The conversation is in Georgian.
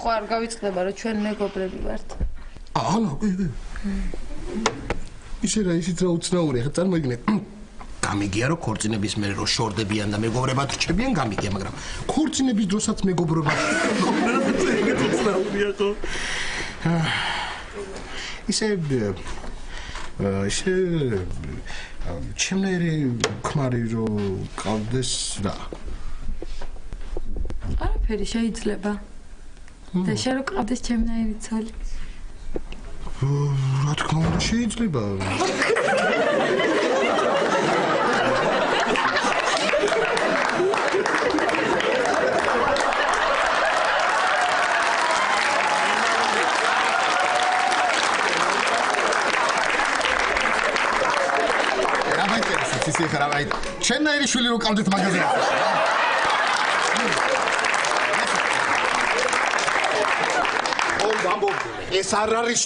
ხო არ გავიწყდება რომ ჩვენ მეგობრები ვართ. ანუ ისე რა ისიც რა უცნაური ხა წარმოიდგინე გამიგია რომ ქორწინების მერე რომ შორდებიან და მეგობრებად რჩებიან გამიგია მაგრამ ქორწინების დროსაც მეგობრებად უცნაურია ხო ისე ჩემნაირი ქმარი რომ ყავდეს რა არაფერი შეიძლება და შენ რო ყავდეს ჩემნაირი ცოლი რა თქმა უნდა შეიძლება ისე ხარავაი ჩემნაირი შვილი რო ყავდეთ მაგაზე ეს არ არის